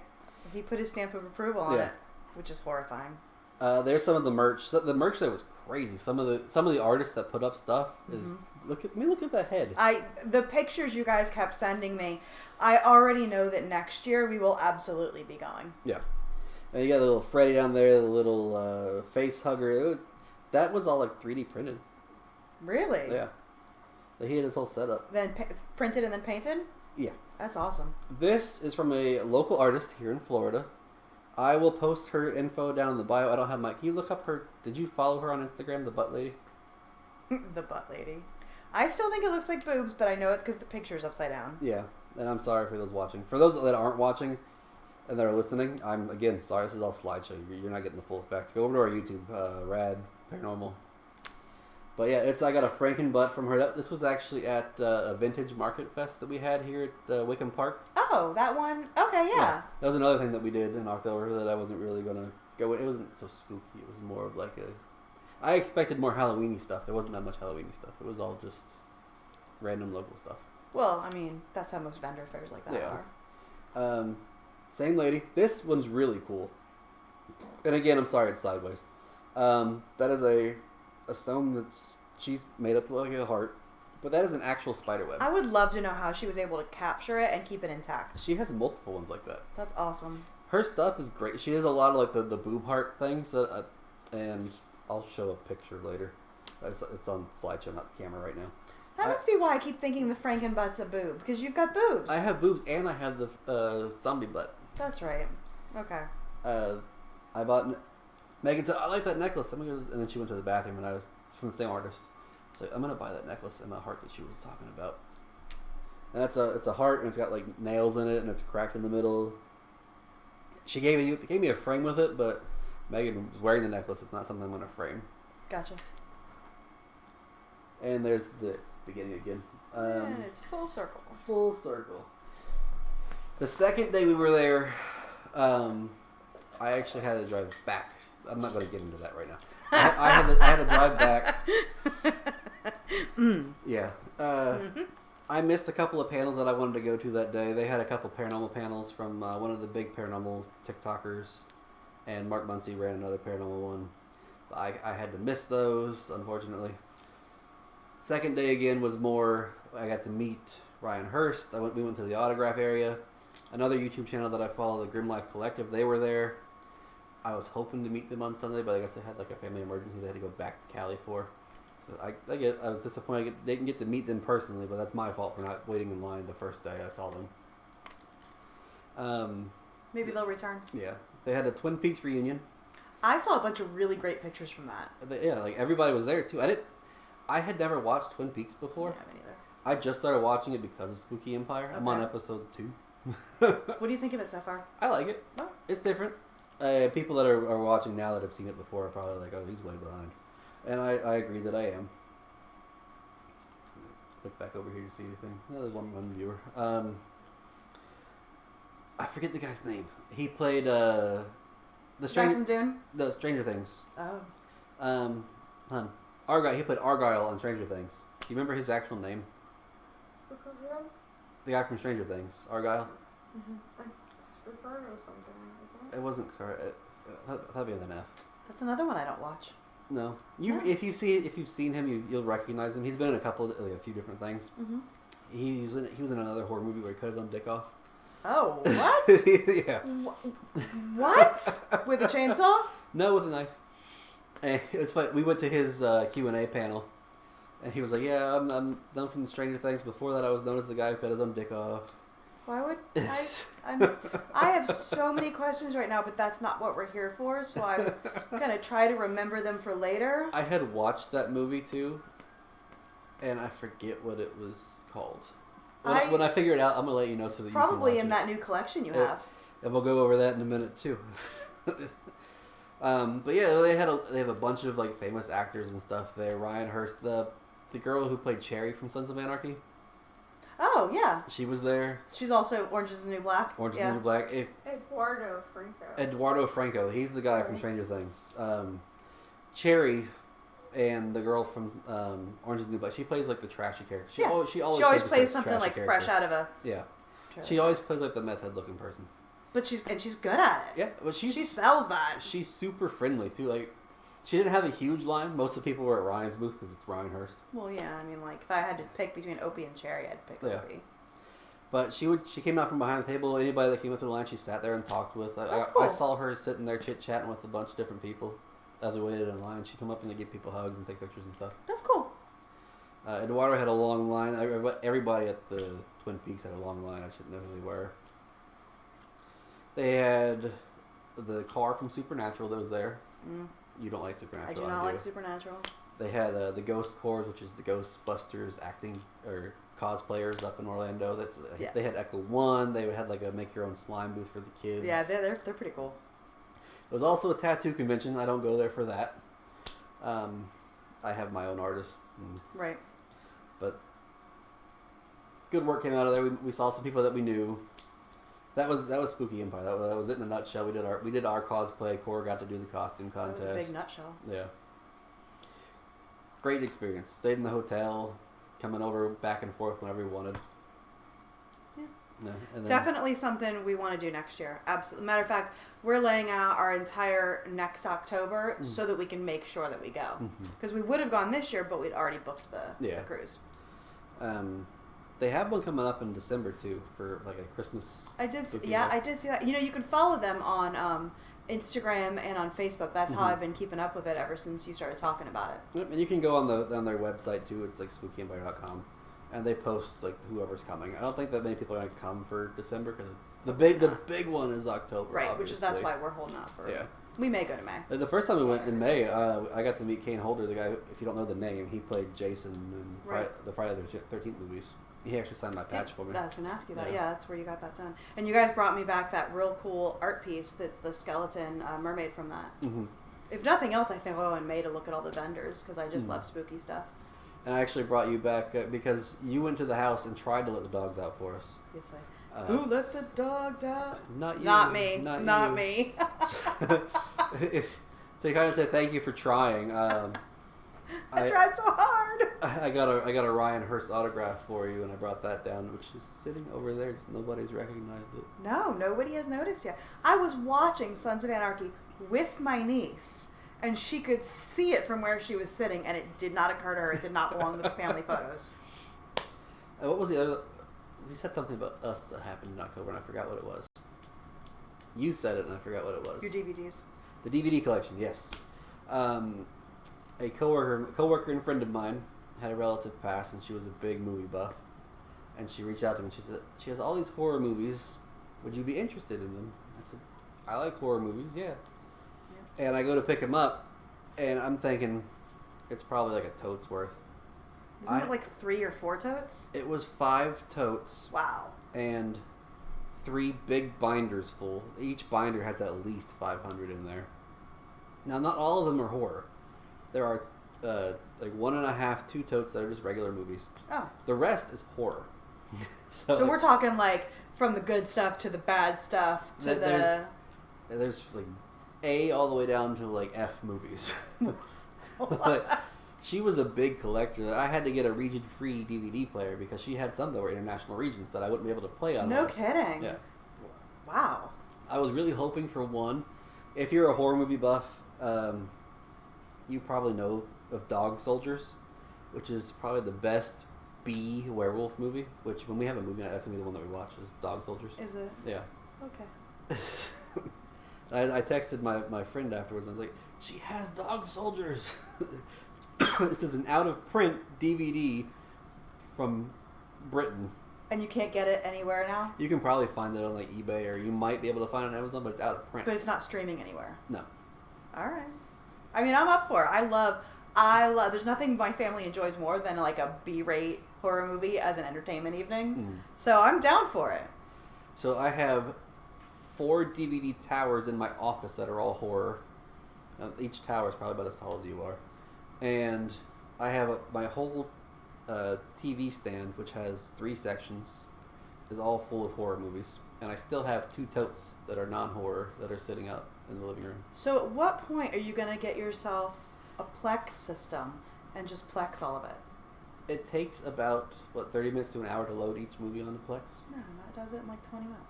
he put his stamp of approval on it, which is horrifying. There's some of the merch. The merch there was crazy. Some of the artists that put up stuff is look at that head. The pictures you guys kept sending me, I already know that next year we will absolutely be going. Yeah, and you got the little Freddy down there, the little face hugger. That was all like 3D printed. Really? Yeah. He had his whole setup. Then printed and then painted? Yeah. That's awesome. This is from a local artist here in Florida. I will post her info down in the bio. I don't have can you look up her, did you follow her on Instagram, the butt lady? The butt lady. I still think it looks like boobs, but I know it's because the picture's upside down. Yeah. And I'm sorry for those watching. For those that aren't watching and that are listening, I'm, again, sorry. This is all slideshow. You're not getting the full effect. Go over to our YouTube, Rad Paranormal. But yeah, I got a Franken butt from her. This was actually at a vintage market fest that we had here at Wickham Park. Oh, that one. Okay, yeah. That was another thing that we did in October that I wasn't really going to go with. It wasn't so spooky. It was more of like I expected more Halloween-y stuff. There wasn't that much Halloween-y stuff. It was all just random local stuff. Well, I mean, that's how most vendor fairs like that are. Same lady. This one's really cool. And again, I'm sorry it's sideways. That is a stone she's made up like a heart, but that is an actual spider web. I would love to know how she was able to capture it and keep it intact. She has multiple ones like that. That's awesome. Her stuff is great. She has a lot of like the boob heart things and I'll show a picture later. It's on slideshow, not the camera right now. That must be why I keep thinking the Frankenbutt's a boob, because you've got boobs. I have boobs and I have the zombie butt. That's right. Okay. I bought. Megan said, "I like that necklace." And then she went to the bathroom, and I was from the same artist. So I'm gonna buy that necklace and the heart that she was talking about. And it's a heart, and it's got like nails in it, and it's cracked in the middle. She gave me a frame with it, but Megan was wearing the necklace. It's not something I'm gonna frame. Gotcha. And there's the beginning again. And it's full circle. Full circle. The second day we were there, I actually had to drive back. I'm not going to get into that right now. I had to drive back. Yeah. I missed a couple of panels that I wanted to go to that day. They had a couple paranormal panels from one of the big paranormal TikTokers, and Mark Muncy ran another paranormal one. I had to miss those, unfortunately. Second day again was more. I got to meet Ryan Hurst. We went to the autograph area. Another YouTube channel that I follow, the Grim Life Collective, they were there. I was hoping to meet them on Sunday, but I guess they had like a family emergency they had to go back to Cali for. So I was disappointed they didn't get to meet them personally, but that's my fault for not waiting in line the first day I saw them. Maybe they'll return. Yeah, they had a Twin Peaks reunion. I saw a bunch of really great pictures from that. Yeah, like everybody was there too. I had never watched Twin Peaks before. Yeah, me neither. I just started watching it because of Spooky Empire. Okay. I'm on episode 2. What do you think of it so far? I like it. Oh. It's different. People that are watching now that have seen it before are probably like, oh, he's way behind. And I agree that I am. Click back over here to see anything. No, there's one viewer. I forget the guy's name. He played the guy from Dune? The Stranger Things. Oh. Argyle. He played Argyle on Stranger Things. Do you remember his actual name? The guy from Stranger Things, Argyle. Mm-hmm. It's Ricardo or something, isn't it? It wasn't Carter. That'd be with an F. That's another one I don't watch. No, if you've seen him, you'll recognize him. He's been in a few different things. Mm-hmm. He was in another horror movie where he cut his own dick off. Oh, what? Yeah. What? With a chainsaw? No, with a knife. And it was funny. We went to his Q&A panel, and he was like, "Yeah, I'm known from Stranger Things. Before that, I was known as the guy who cut his own dick off." Why would I have so many questions right now, but that's not what we're here for. So I'm gonna try to remember them for later. I had watched that movie too, and I forget what it was called. When I figure it out, I'm gonna let you know so that probably you can watch in that new collection you have. And we'll go over that in a minute too. But yeah, they have a bunch of like famous actors and stuff there. Ryan Hurst, the girl who played Cherry from Sons of Anarchy. Oh yeah, she was there. She's also Orange Is the New Black. Orange is the New Black. Eduardo Franco. He's the guy from Stranger Things. Cherry, and the girl from Orange is the New Black. She plays like the trashy character. She always plays something like fresh out of a. Yeah. She always plays like the meth head looking person. But she's good at it. Yeah, but she sells that. She's super friendly too. Like, she didn't have a huge line. Most of the people were at Ryan's booth because it's Ryan Hurst. Well, yeah. I mean, like if I had to pick between Opie and Cherry, I'd pick Opie. But she came out from behind the table. Anybody that came up to the line, she sat there and talked with. Cool. I saw her sitting there chit chatting with a bunch of different people as we waited in line. She'd come up and give people hugs and take pictures and stuff. That's cool. Eduardo had a long line. Everybody at the Twin Peaks had a long line. I just didn't know who they were. They had the car from Supernatural that was there. Mm. You don't like Supernatural. I do not like Supernatural. They had the Ghost Corps, which is the Ghostbusters acting or cosplayers up in Orlando. Yes. They had Echo One. They had like a make your own slime booth for the kids. Yeah, they're pretty cool. It was also a tattoo convention. I don't go there for that. I have my own artists. Right. But good work came out of there. We saw some people that we knew. That was Spooky Empire. That was it in a nutshell. We did our cosplay. Cora got to do the costume contest. That was a big nutshell. Yeah. Great experience. Stayed in the hotel, coming over back and forth whenever we wanted. Yeah. Yeah, and then, Definitely something we want to do next year. Absolutely. Matter of fact, we're laying out our entire next October so that we can make sure that we go. Because we would have gone this year, but we'd already booked the cruise. They have one coming up in December too for like a Christmas. I did see that. You know, you can follow them on Instagram and on Facebook. That's how I've been keeping up with it ever since you started talking about it. Yep, and you can go on their website too. It's like spookyempire.com, and they post like whoever's coming. I don't think that many people are going to come for December because the big one is October. Right, obviously. that's why we're holding out for. Yeah. We may go to May. The first time we went in May, I got to meet Kane Holder, the guy. If you don't know the name, he played Jason in the Friday the 13th movies. He actually signed my patch for me. I was going to ask you that. Yeah, that's where you got that done. And you guys brought me back that real cool art piece that's the skeleton mermaid from that. If nothing else, I think I'll go in May to look at all the vendors because I just love spooky stuff. And I actually brought you back because you went to the house and tried to let the dogs out for us. Yes, who let the dogs out? Not you. Not me. Not me. So you kind of say thank you for trying. I tried so hard. I got a Ryan Hurst autograph for you, and I brought that down, which is sitting over there. Just nobody's recognized it. No, nobody has noticed yet. I was watching Sons of Anarchy with my niece, and she could see it from where she was sitting, and it did not occur to her. It did not belong with the family photos. What was the other? You said something about us that happened in October, and I forgot what it was. You said it, and I forgot what it was. Your DVDs. The DVD collection, yes. A coworker and friend of mine had a relative pass, and she was a big movie buff. And she reached out to me and she said, she has all these horror movies. Would you be interested in them? I said, I like horror movies, yeah. And I go to pick them up, and I'm thinking it's probably like a tote's worth. Isn't it like 3 or 4 totes? It was 5 totes. Wow. And 3 big binders full. Each binder has at least 500 in there. Now, not all of them are horror. There are like 1.5, 2 totes that are just regular movies. Oh. The rest is horror. So we're talking like from the good stuff to the bad stuff to there's like A all the way down to like F movies. But she was a big collector. I had to get a region-free DVD player because she had some that were international regions that I wouldn't be able to play on. No kidding. Yeah. Wow. I was really hoping for one. If you're a horror movie buff, you probably know of Dog Soldiers, which is probably the best B werewolf movie. Which when we have a movie night, that's gonna be the one that we watch is Dog Soldiers. Is it? Yeah. Okay. I texted my friend afterwards and I was like, she has Dog Soldiers. This is an out-of-print DVD from Britain. And you can't get it anywhere now? You can probably find it on like eBay, or you might be able to find it on Amazon, but it's out of print. But it's not streaming anywhere? No. All right. I mean, I'm up for it. I love, there's nothing my family enjoys more than like a B-rate horror movie as an entertainment evening. So I'm down for it. So I have 4 DVD towers in my office that are all horror. Each tower is probably about as tall as you are. And I have my whole TV stand, which has 3 sections, is all full of horror movies. And I still have 2 totes that are non-horror that are sitting out in the living room. So at what point are you going to get yourself a Plex system and just Plex all of it? It takes about, 30 minutes to an hour to load each movie onto Plex? No, that does it in like 20 minutes.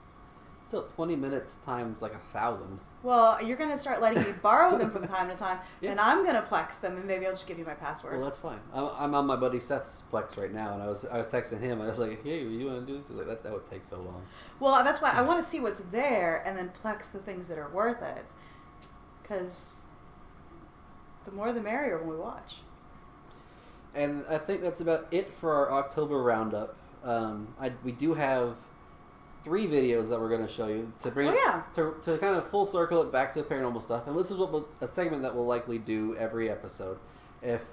Still, 20 minutes times like 1,000. Well, you're going to start letting me borrow them from time to time, and I'm going to Plex them, and maybe I'll just give you my password. Well, that's fine. I'm on my buddy Seth's Plex right now, and I was texting him. I was like, hey, you want to do this? He's like, that would take so long. Well, that's why I want to see what's there, and then Plex the things that are worth it. Because the more the merrier when we watch. And I think that's about it for our October roundup. We do have 3 videos that we're going to show you to bring to kind of full circle it back to the paranormal stuff. And this is a segment that we'll likely do every episode. If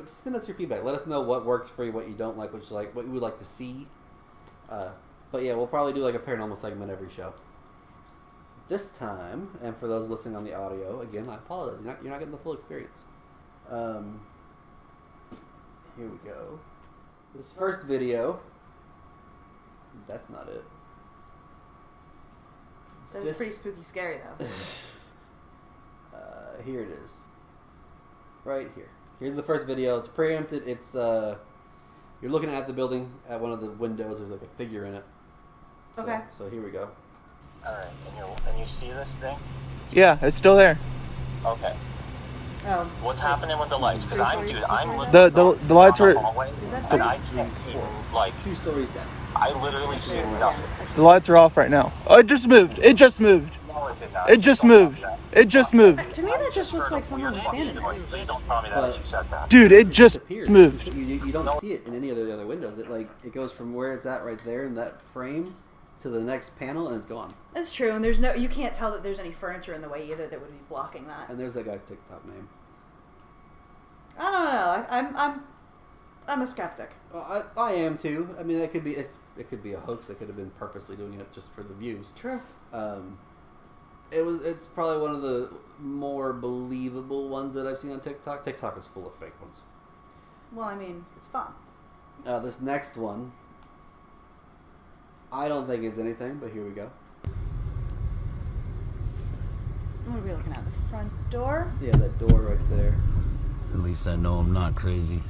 send us your feedback. Let us know what works for you, what you don't like, what you like, what you would like to see. But yeah, we'll probably do like a paranormal segment every show. This time, and for those listening on the audio, again, I apologize. You're not getting the full experience. Here we go. This first video. That's not it. That's pretty spooky scary, though. Here it is. Right here. Here's the first video. It's preempted. It's you're looking at the building at one of the windows. There's like a figure in it. So, Okay. So here we go. All right, and you see this thing? Yeah, it's still there. Okay. Oh. What's happening with the lights? Because I'm literally The lights are and I can't see like 2 stories down. I literally see nothing. the lights are off right now. Oh, it just moved. It just moved. No, it did not. It just moved. It just moved. To me, that just looks like someone was standing there. Please don't tell me that as you said that. Dude, it just Appears. moved. You don't see it in any of the other windows. It goes from where it's at right there in that frame to the next panel and it's gone. That's true, and you can't tell that there's any furniture in the way either that would be blocking that. And there's that guy's TikTok name. I don't know. I'm a skeptic. Well, I am too. I mean, it could be a hoax. They could have been purposely doing it just for the views. True. It's probably one of the more believable ones that I've seen on TikTok. TikTok is full of fake ones. Well, I mean, it's fun. This next one, I don't think it's anything, but here we go. What are we looking at? The front door? Yeah, that door right there. At least I know I'm not crazy.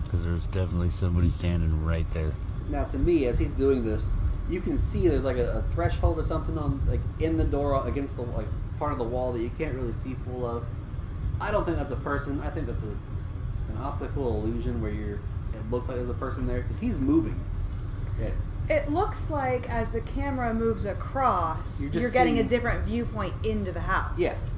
Because there's definitely somebody standing right there. Now, to me, as he's doing this, you can see there's like a threshold or something on in the door against the part of the wall that you can't really see full of. I don't think that's a person. I think that's an optical illusion where it looks like there's a person there because he's moving. Yeah. It looks like as the camera moves across, You're getting a seeing- different viewpoint into the house. Yes.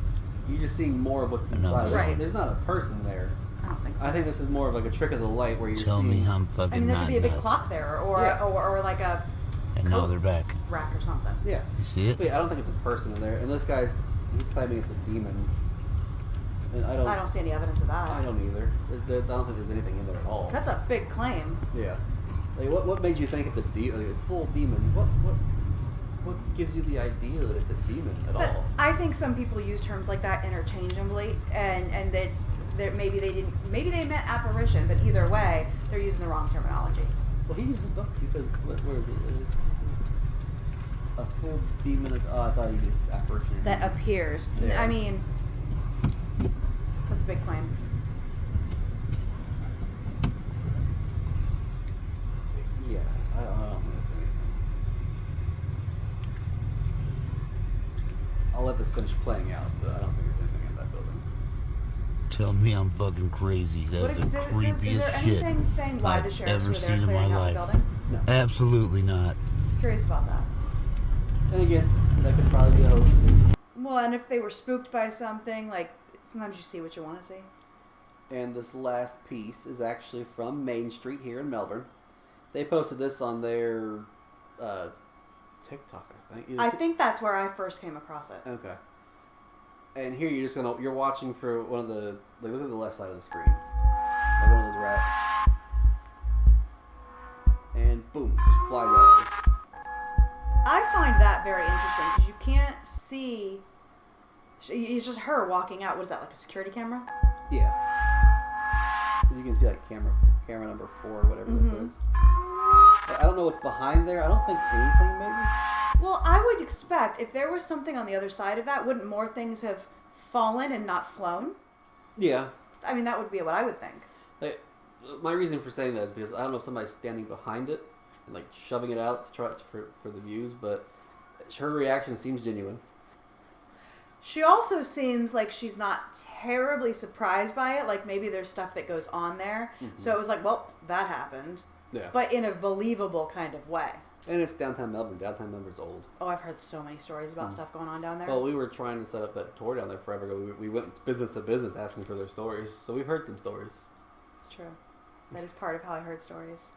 You're just seeing more of what's inside. Right. There's not a person there. I don't think so. I think this is more of like a trick of the light where you're Tell seeing... me I'm fucking I mean, there could not be a big nuts. clock there, or like a And now they're back. rack or something. Yeah. You see it? But yeah, I don't think it's a person in there. And this guy, he's claiming it's a demon. And I don't see any evidence of that. I don't either. I don't think there's anything in there at all. That's a big claim. Yeah. Like, what made you think it's a full demon? What gives you the idea that it's a demon at all? I think some people use terms like that interchangeably, and maybe they meant apparition, but either way, they're using the wrong terminology. Well, he uses both. He says, where is it? A full demon. I thought he used apparition. That appears. Yeah. I mean, that's a big claim. Yeah, I don't think it's anything. I'll let this finish playing out, but I don't think there's anything in that building. Tell me I'm fucking crazy. That's the Is creepiest there shit anything saying why the I've sheriffs ever were there seen in my clearing out the life. building? No. Absolutely not. Curious about that. And again, that could probably be a hoax. Well, and if they were spooked by something, like, sometimes you see what you want to see. And this last piece is actually from Main Street here in Melbourne. They posted this on their TikTok, I think. I think that's where I first came across it. Okay. And here you're watching for one of the, look at the left side of the screen. Like one of those rats. And boom, just flies out. I find that very interesting because you can't see. It's just her walking out. What is that, like a security camera? Yeah. As you can see, like camera number 4 or whatever that says. I don't know what's behind there. I don't think anything, maybe. Well, I would expect if there was something on the other side of that, wouldn't more things have fallen and not flown? Yeah. I mean, that would be what I would think. Like, my reason for saying that is because I don't know if somebody's standing behind it and like shoving it out to try for the views, but her reaction seems genuine. She also seems like she's not terribly surprised by it. Like maybe there's stuff that goes on there. Mm-hmm. So it was like, well, that happened. Yeah. But in a believable kind of way. And it's downtown Melbourne. Downtown Melbourne's old. Oh, I've heard so many stories about stuff going on down there. Well, we were trying to set up that tour down there forever ago. We went business to business asking for their stories. So we've heard some stories. It's true. That is part of how I heard stories.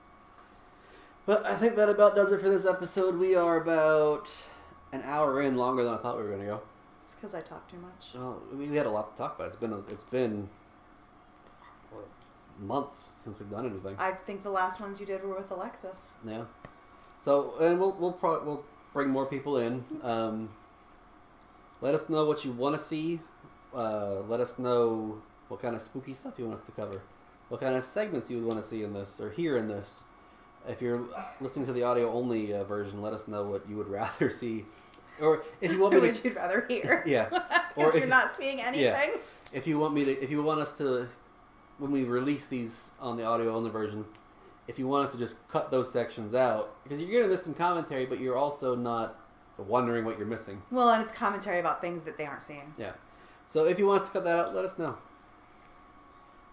But I think that about does it for this episode. We are about an hour in, longer than I thought we were going to go. It's because I talk too much. Well, we had a lot to talk about. It's been months since we've done anything. I think the last ones you did were with Alexis. Yeah. So, and we'll bring more people in. Let us know what you want to see. Let us know what kind of spooky stuff you want us to cover. What kind of segments you would want to see in this or hear in this. If you're listening to the audio only version, let us know what you would rather see. Or if you want me to, Would you rather hear? Yeah. Or Or you're if, not seeing anything. yeah. If you want us to, when we release these on the audio only version, if you want us to just cut those sections out, because you're gonna miss some commentary, but you're also not wondering what you're missing. Well, and it's commentary about things that they aren't seeing. Yeah. So if you want us to cut that out, let us know.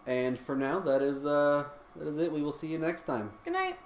And for now, that is it. We will see you next time. Good night.